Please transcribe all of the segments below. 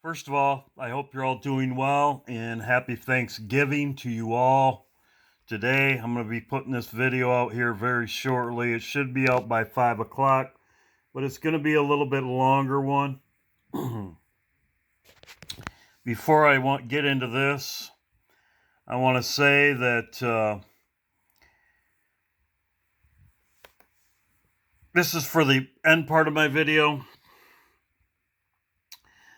First of all, I hope you're all doing well and happy Thanksgiving to you all. Today, I'm going to be putting this video out here very shortly. It should be out by 5 o'clock, but it's going to be a little bit longer one. Before I get into this, I want to say that this is for the end part of my video.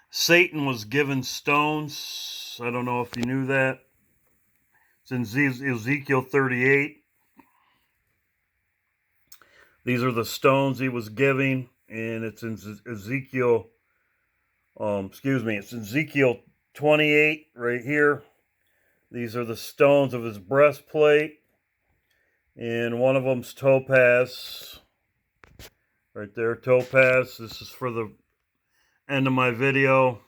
Satan was given stones. I don't know if you knew that. It's in Ezekiel 38. These are the stones he was giving, and it's in Ezekiel, it's Ezekiel 28 right here. These are the stones of his breastplate, and one of them's topaz. Right there, topaz. This is for the end of my video.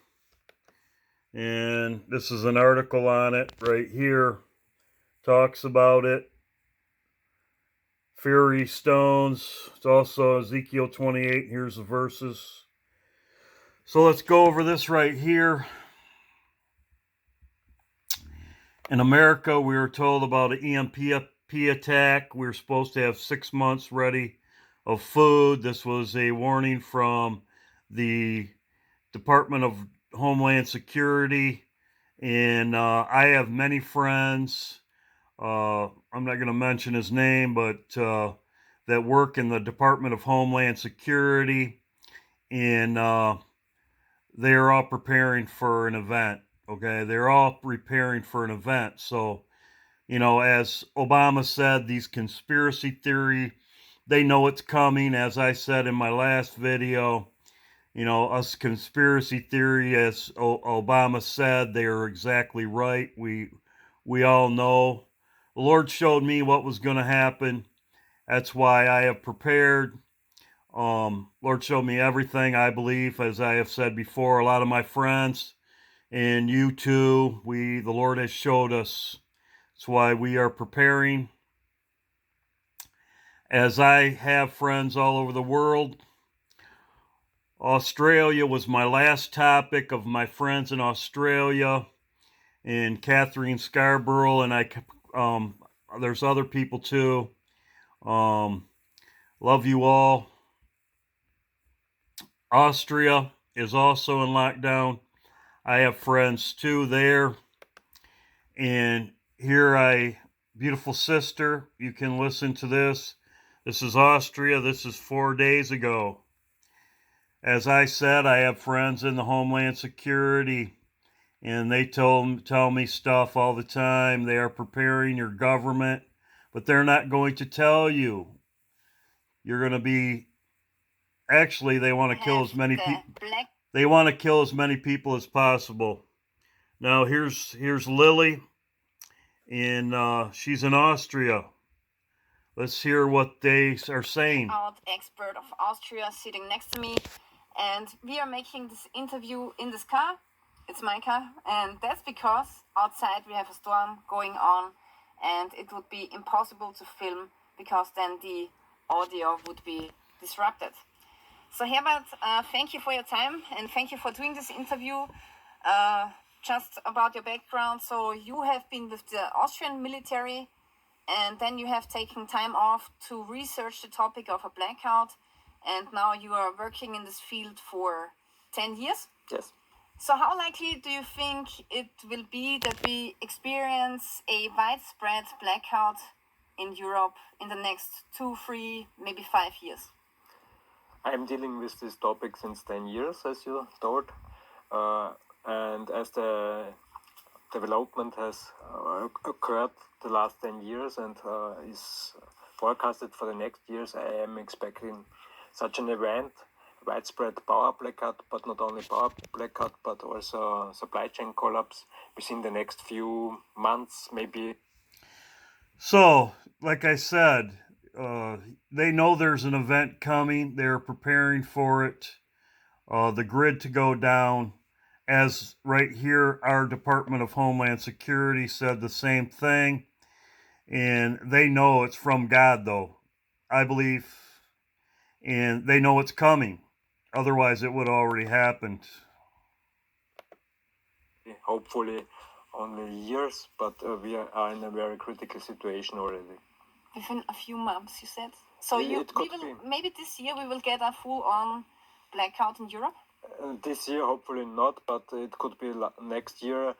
And this is an article on it right here. Talks about it. Fury stones. It's also Ezekiel 28. Here's the verses. So let's go over this right here. In America, we were told about an EMP attack. We were supposed to have 6 months ready of food. This was a warning from the Department of Homeland Security. And I have many friends. I'm not going to mention his name, but that work in the Department of Homeland Security. And they're all preparing for an event. Okay, they're all preparing for an event. So, as Obama said, these conspiracy theory, they know it's coming. As I said in my last video, us conspiracy theory, as Obama said, they are exactly right. We all know. The Lord showed me what was going to happen. That's why I have prepared. Lord showed me everything, I believe, as I have said before. A lot of my friends and you too, the Lord has showed us. That's why we are preparing. As I have friends all over the world. Australia was my last topic of my friends in Australia, and Catherine Scarborough, and there's other people too. Love you all. Austria is also in lockdown. I have friends too there. And here beautiful sister, you can listen to this. This is Austria. This is 4 days ago. As I said, I have friends in the Homeland Security, and they tell me stuff all the time. They are preparing your government, but they're not going to tell you. You're going to be... Actually, they want to kill as many people. They want to kill as many people as possible. Now, here's Lily, and she's in Austria. Let's hear what they are saying. Expert of Austria sitting next to me, and we are making this interview in this car. It's my car, and that's because outside we have a storm going on, and it would be impossible to film because then the audio would be disrupted. So Herbert, thank you for your time, and thank you for doing this interview. Just about your background, so you have been with the Austrian military, and then you have taken time off to research the topic of a blackout, and now you are working in this field for 10 years? Yes. So how likely do you think it will be that we experience a widespread blackout in Europe in the next 2, 3, maybe 5 years? I'm dealing with this topic since 10 years, as you told. And as the development has occurred the last 10 years and is forecasted for the next years, I am expecting such an event, widespread power blackout, but not only power blackout, but also supply chain collapse within the next few months, maybe. So, like I said, they know there's an event coming. They're preparing for it. The grid to go down. As right here, our Department of Homeland Security said the same thing. And they know it's from God, though, I believe. And they know it's coming. Otherwise, it would already happened. hopefully only years, but we are in a very critical situation already. Within a few months, you said. So maybe this year we will get a full-on blackout in Europe. This year, hopefully not, but it could be next year.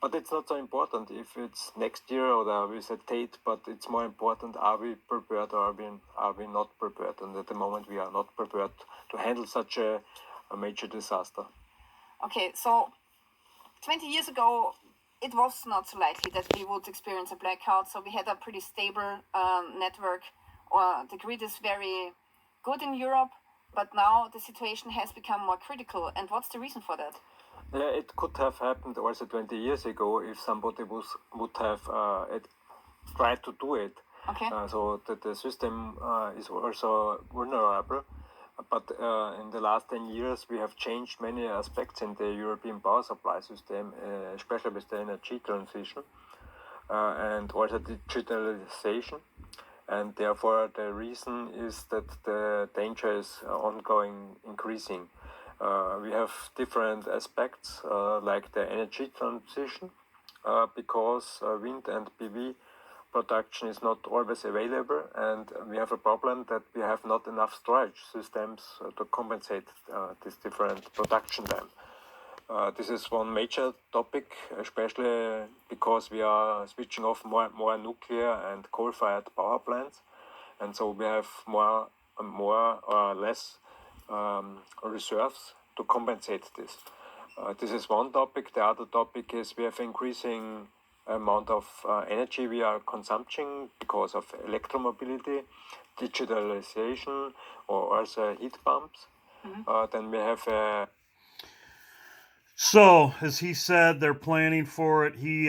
But it's not so important if it's next year or we set date. But it's more important: are we prepared or are we not prepared? And at the moment, we are not prepared to handle such a major disaster. Okay, so 20 years ago, it was not so likely that we would experience a blackout. So we had a pretty stable network, or the grid is very good in Europe. But now the situation has become more critical. And what's the reason for that? It could have happened also 20 years ago if somebody would have tried to do it. Okay. So that the system is also vulnerable. But in the last 10 years, we have changed many aspects in the European power supply system, especially with the energy transition and also digitalization. And therefore, the reason is that the danger is increasing. We have different aspects like the energy transition, because wind and PV production is not always available, and we have a problem that we have not enough storage systems to compensate this different production time. This is one major topic, especially because we are switching off more nuclear and coal-fired power plants, and so we have more or less reserves to compensate this. This is one topic. The other topic is we have increasing amount of energy we are consuming because of electromobility, digitalization, or also heat pumps. Then we have So, as he said, they're planning for it. He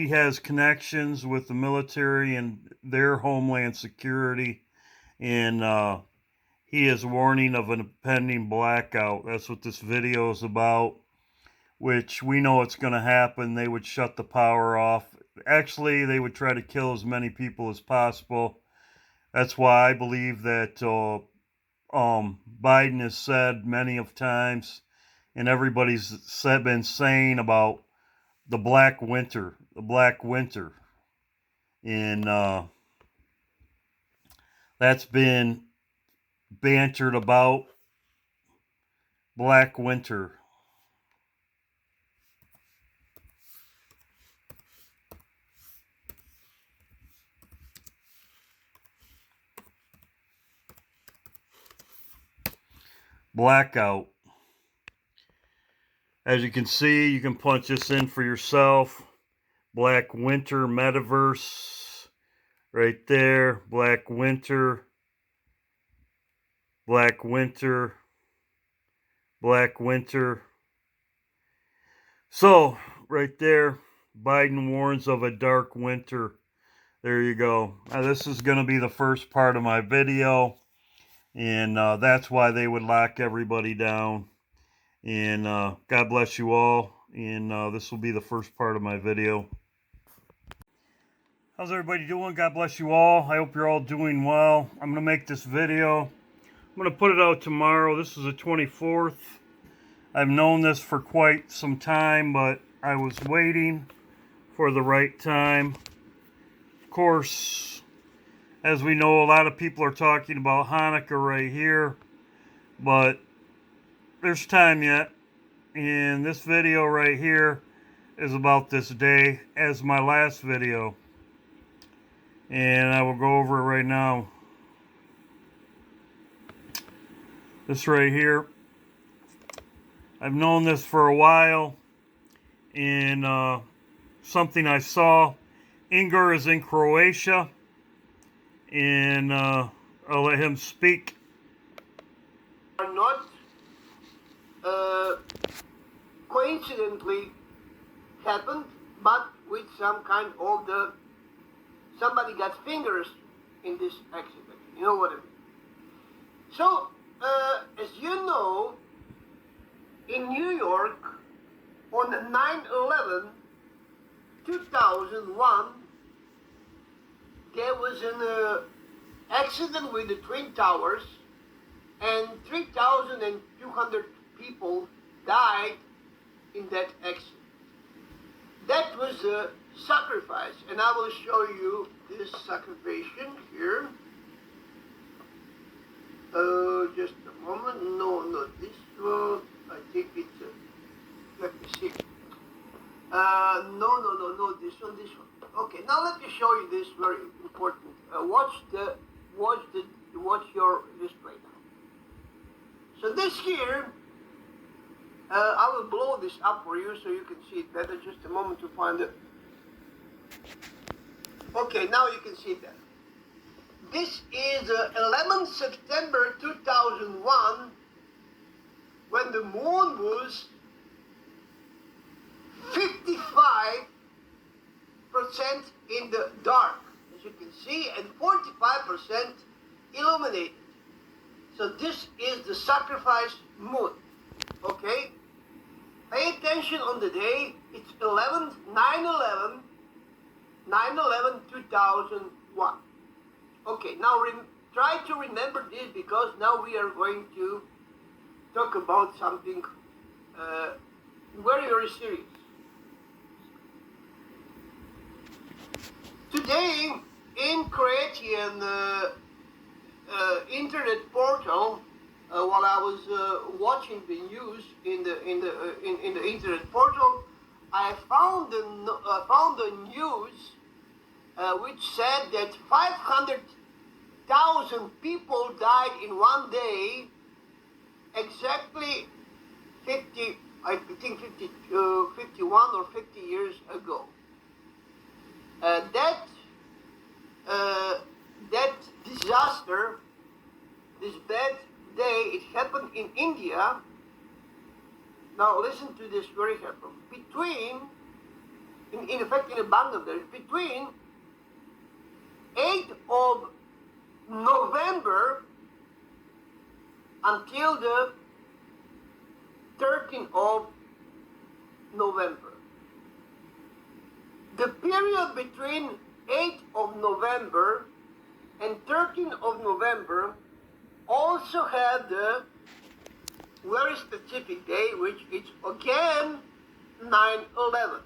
has connections with the military and their homeland security, and he is warning of an impending blackout. That's what this video is about, which we know it's going to happen. They would shut the power off. Actually, they would try to kill as many people as possible. That's why I believe that Biden has said many of times, and everybody's been saying about the Black Winter, and that's been bantered about. Black Winter. Blackout. As you can see, you can punch this in for yourself. Black Winter Metaverse. Right there. Black Winter. Black Winter. Black Winter. So, right there, Biden warns of a dark winter. There you go. Now, this is going to be the first part of my video, and that's why they would lock everybody down. And God bless you all, and this will be the first part of my video. How's everybody doing? God bless you all. I hope you're all doing well. I'm going to make this video. I'm going to put it out tomorrow. This is the 24th. I've known this for quite some time, but I was waiting for the right time. Of course, as we know, a lot of people are talking about Hanukkah right here, but there's time yet. And this video right here is about this day as my last video. And I will go over it right now. This right here. I've known this for a while. And something I saw. Ingor is in Croatia. And I'll let him speak. Are not coincidentally happened, but with some kind of somebody got fingers in this accident. You know what I mean? So, as you know, in New York, on 9/11, 2001, there was an accident with the Twin Towers, and 3,200 people died in that accident. that was a sacrifice, and I will show you this sacrifice here. Just a moment. No, not this one. I think it's. Let me see. No, this one. Okay, now let me show you this very important. Watch your display now. So this here, I will blow this up for you so you can see it better. Just a moment to find it. Okay, now you can see it better. This is 11th September 2001, when the moon was 55% in the dark, as you can see, and 45% illuminated. So this is the sacrifice moon. Okay? Pay attention on the day. It's 9/11/2001. Okay, now try to remember this, because now we are going to talk about something very, very serious. Today, in Croatian internet portal, while I was watching the news in the internet portal, I found the news which said that 500,000 people died in one day, exactly 51 or 50 years ago. That disaster, this bad day, it happened in India. Now listen to this very carefully. In fact, in Bangladesh, between 8th of November until the 13th of November. The period between 8th of November and 13th of November also had a very specific day, which is again 9/11.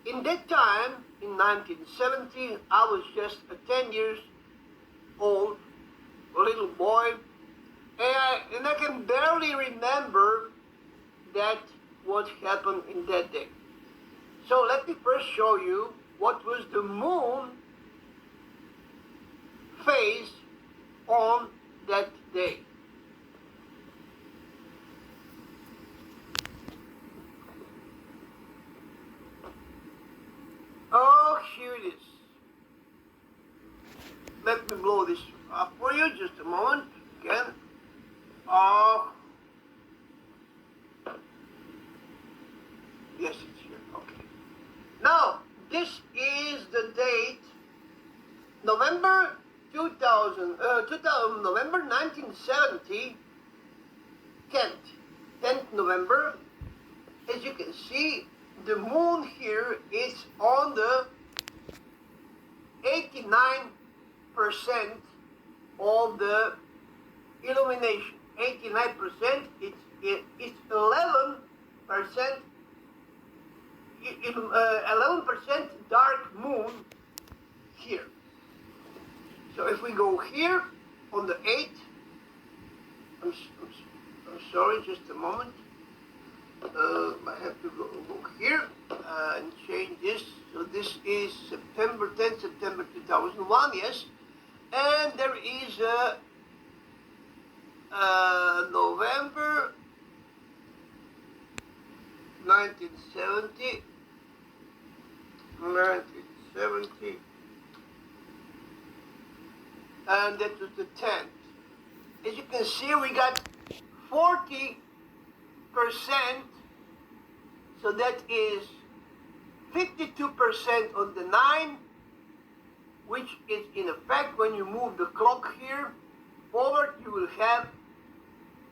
In that time, in 1970, I was just 10 years old, a little boy, and I can barely remember that what happened in that day. So let me first show you what was the moon phase on that day. Oh, here it is. Let me blow this up for you, just a moment. Again. Oh. Yes, it's here. Okay. Now, this is the date, November 1970, 10th November. As you can see, the moon here is on the 89% of the illumination. 89%, it's 11%, 11% dark moon here. So if we go here on the 8th, I'm sorry, just a moment. I have to go here and change this. So this is September 10th, September 2001, yes. And there is November 1970, and that was the 10th. As you can see, we got 40%, so that is 52% on the 9, which is in effect, when you move the clock here forward, you will have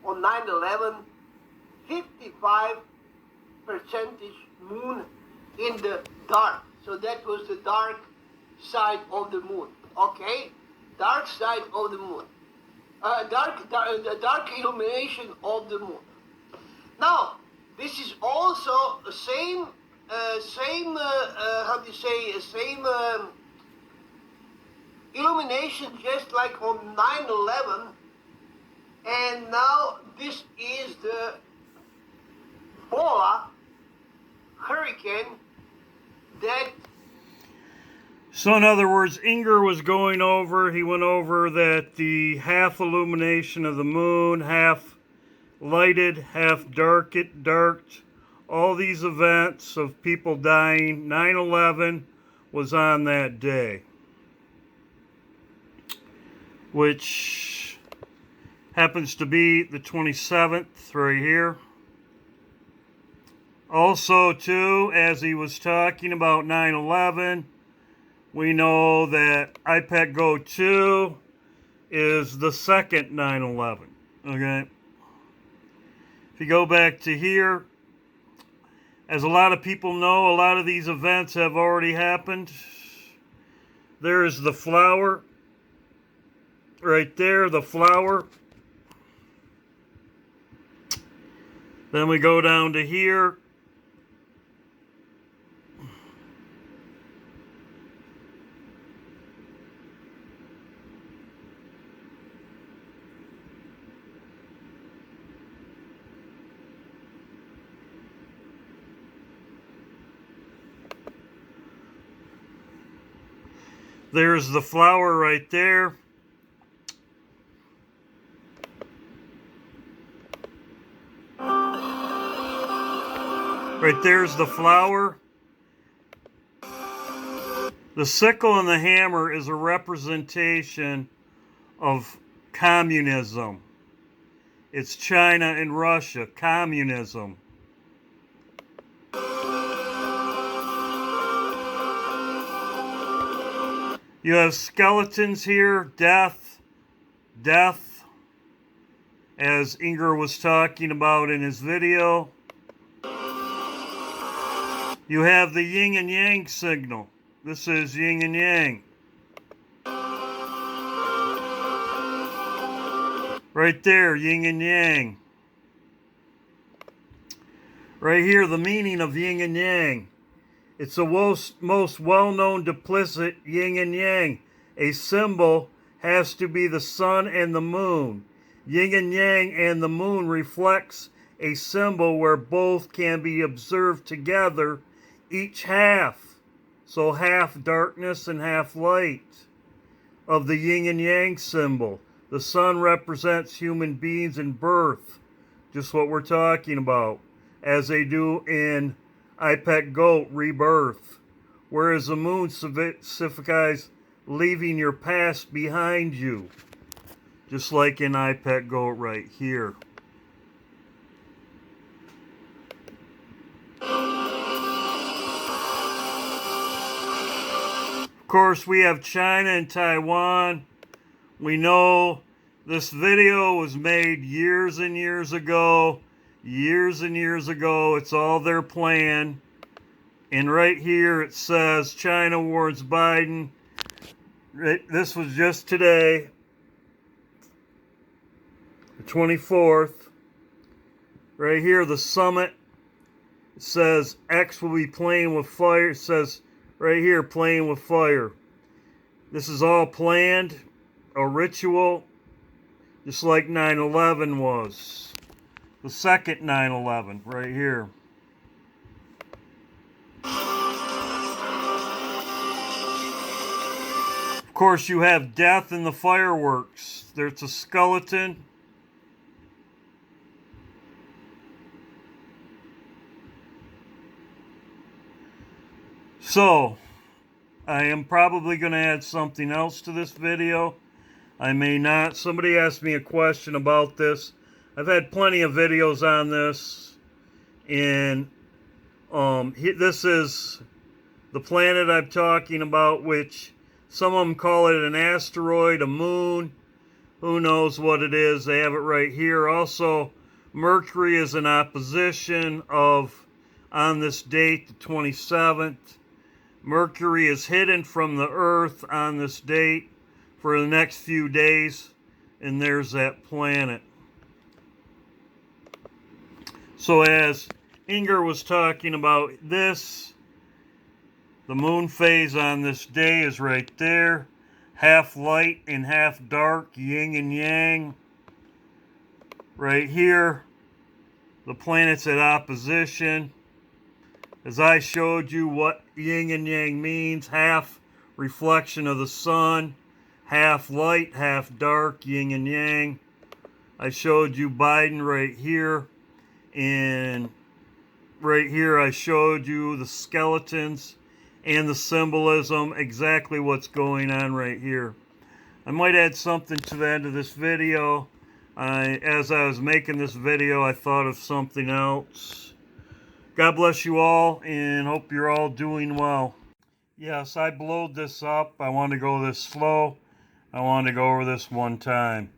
on 9/11 55% moon in the dark. So that was the dark side of the moon. Okay, dark side of the moon. The dark illumination of the moon. Now, this is also the same same how do you say, same illumination just like on 9/11, and now this is the Bola hurricane that. So in other words, Inger was going over, he went over that the half illumination of the moon, half lighted, half darked, all these events of people dying, 9/11 was on that day, which happens to be the 27th right here. Also, too, as he was talking about 9/11, we know that IPEC Go 2 is the second 9/11, okay? If you go back to here, as a lot of people know, a lot of these events have already happened. There is the flower, right there, the flower. Then we go down to here. There's the flower right there. Right there's the flower. The sickle and the hammer is a representation of communism. It's China and Russia, communism. You have skeletons here, death, as Inger was talking about in his video. You have the yin and yang signal. This is yin and yang. Right there, yin and yang. Right here, the meaning of yin and yang. It's the most well-known duplicit, yin and yang. A symbol has to be the sun and the moon. Yin and yang and the moon reflects a symbol where both can be observed together, each half. So half darkness and half light of the yin and yang symbol. The sun represents human beings in birth, just what we're talking about, as they do in IPEC Goat, rebirth. Whereas the moon signifies leaving your past behind you. Just like in IPEC Goat right here. Of course, we have China and Taiwan. We know this video was made years and years ago. It's all their plan. And right here it says China warns Biden. This was just today, the 24th. Right here, the summit. It says X will be playing with fire. It says right here, playing with fire. This is all planned, a ritual, just like 9/11 was. The second 9/11, right here. Of course, you have death in the fireworks. There's a skeleton. So, I am probably going to add something else to this video. I may not. Somebody asked me a question about this. I've had plenty of videos on this, and this is the planet I'm talking about, which some of them call it an asteroid, a moon. Who knows what it is? They have it right here. Also, Mercury is in opposition on this date, the 27th. Mercury is hidden from the Earth on this date for the next few days, and there's that planet. So as Inger was talking about this. The moon phase on this day is right there. Half light and half dark, yin and yang. Right here, the planets at opposition. As I showed you what yin and yang means, half reflection of the sun, half light, half dark, yin and yang. I showed you Biden right here, and right here I showed you the skeletons and the symbolism, exactly what's going on right here. I might add something to the end of this video. As I was making this video, I thought of something else. God bless you all, and hope you're all doing well. Yes, I blowed this up. I want to go this slow. I want to go over this one time.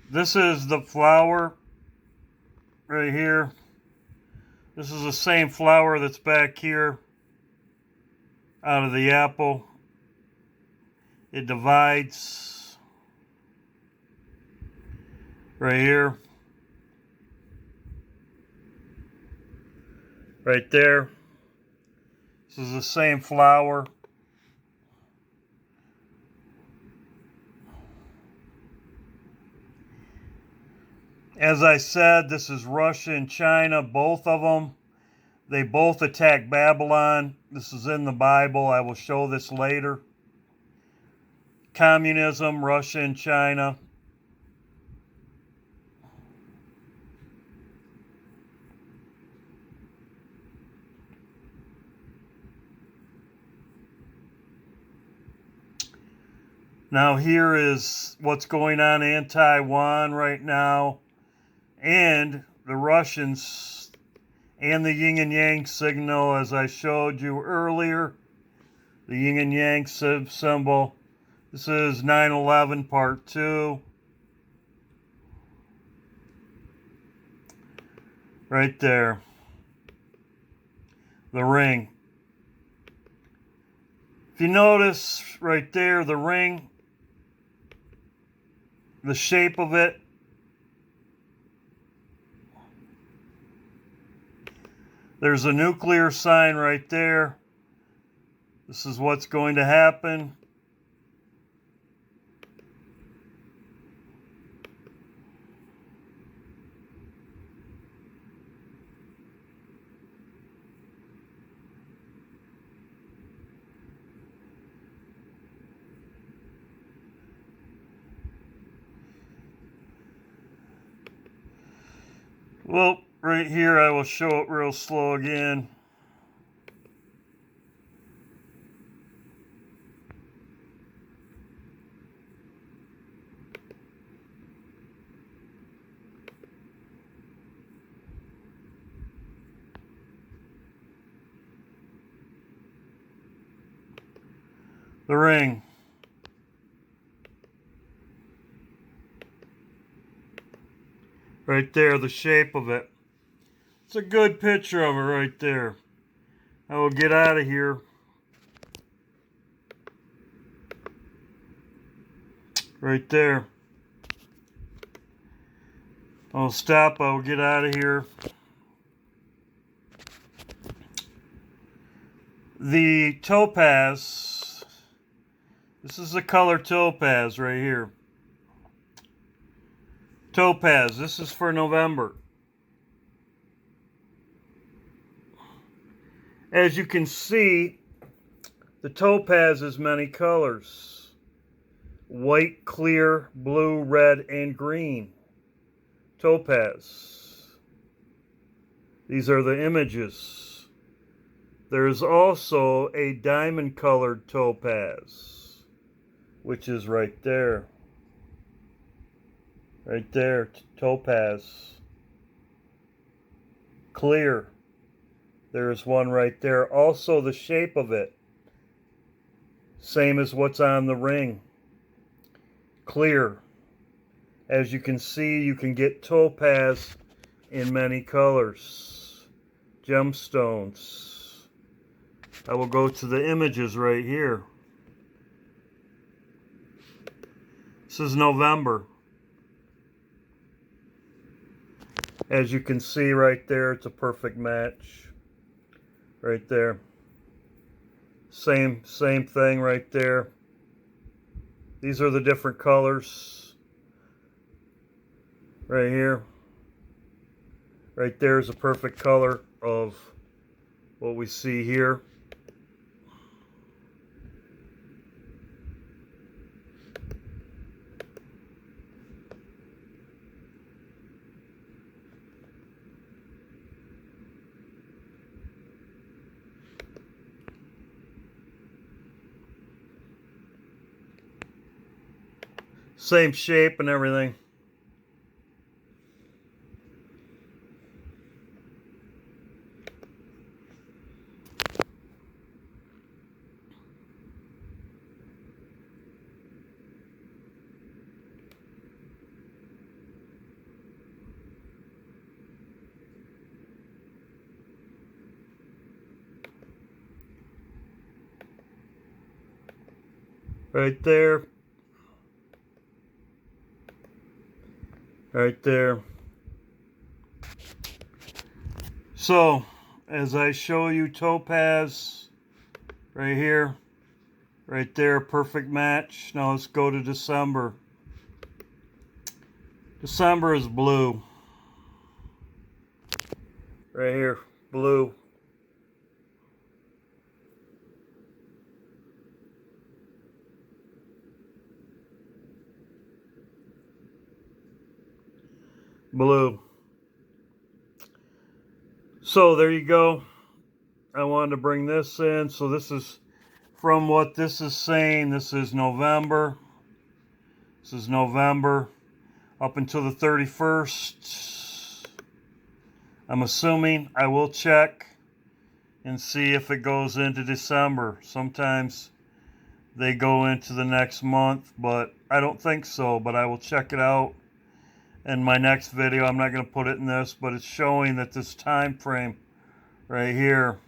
This is the flower right here. This is the same flower that's back here out of the apple. It divides right here. Right there. This is the same flower. As I said, this is Russia and China, both of them. They both attacked Babylon. This is in the Bible. I will show this later. Communism, Russia and China. Now here is what's going on in Taiwan right now. And the Russians and the yin and yang signal, as I showed you earlier. The yin and yang symbol. This is 9/11 part 2. Right there. The ring. If you notice right there, the ring, the shape of it, there's a nuclear sign right there. This is what's going to happen. Well, right here I will show it real slow again. The ring. Right there, the shape of it. It's a good picture of it right there. I will get out of here. Right there. I'll stop. I will get out of here. The topaz. This is the color topaz right here. Topaz. This is for November. As you can see, the topaz is many colors. White, clear, blue, red, and green. Topaz. These are the images. There is also a diamond-colored topaz, which is right there. Right there, topaz. Clear. There's one right there. Also the shape of it. Same as what's on the ring. Clear. As you can see, you can get topaz in many colors. Gemstones. I will go to the images right here. This is November. As you can see right there, it's a perfect match. Right there. Same thing right there. These are the different colors. Right here. Right there is a perfect color of what we see here. Same shape and everything. Right there. Right there. So, as I show you topaz, right here, right there, perfect match. Now let's go to December. December is blue. Right here, blue. Blue. So there you go. I wanted to bring this in. So this is from what this is saying. This is November. This is November up until the 31st. I'm assuming I will check and see if it goes into December. Sometimes they go into the next month, but I don't think so, but I will check it out in my next video. I'm not going to put it in this, but it's showing that this time frame right here,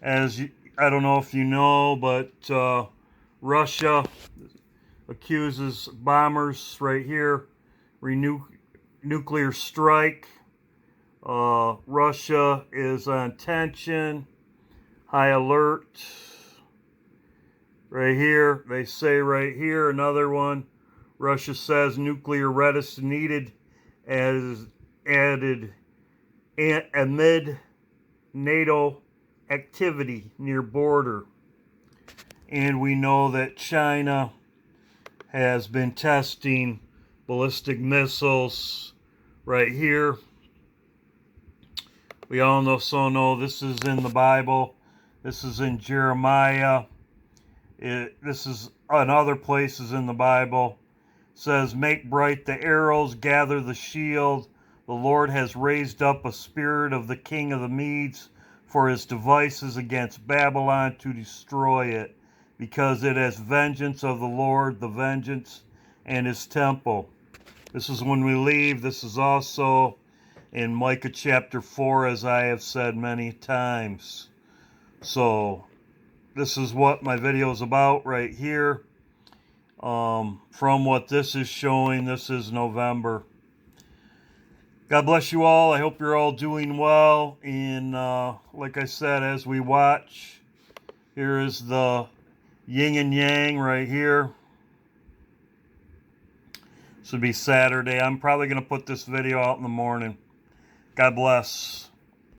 as you, I don't know if you know, but Russia accuses bombers right here, nuclear strike. Russia is on tension, high alert. Right here, they say right here, another one. Russia says nuclear readiness needed as added amid NATO activity near border. And we know that China has been testing ballistic missiles right here. We also know this is in the Bible. This is in Jeremiah. This is in other places in the Bible. It says, make bright the arrows, gather the shield. The Lord has raised up a spirit of the king of the Medes for his devices against Babylon to destroy it, because it has vengeance of the Lord, the vengeance, and his temple. This is when we leave. This is also in Micah chapter 4, as I have said many times. So this is what my video is about right here. From what this is showing, this is November. God bless you all. I hope you're all doing well. And like I said, as we watch, here is the yin and yang right here. This would be Saturday. I'm probably going to put this video out in the morning. God bless.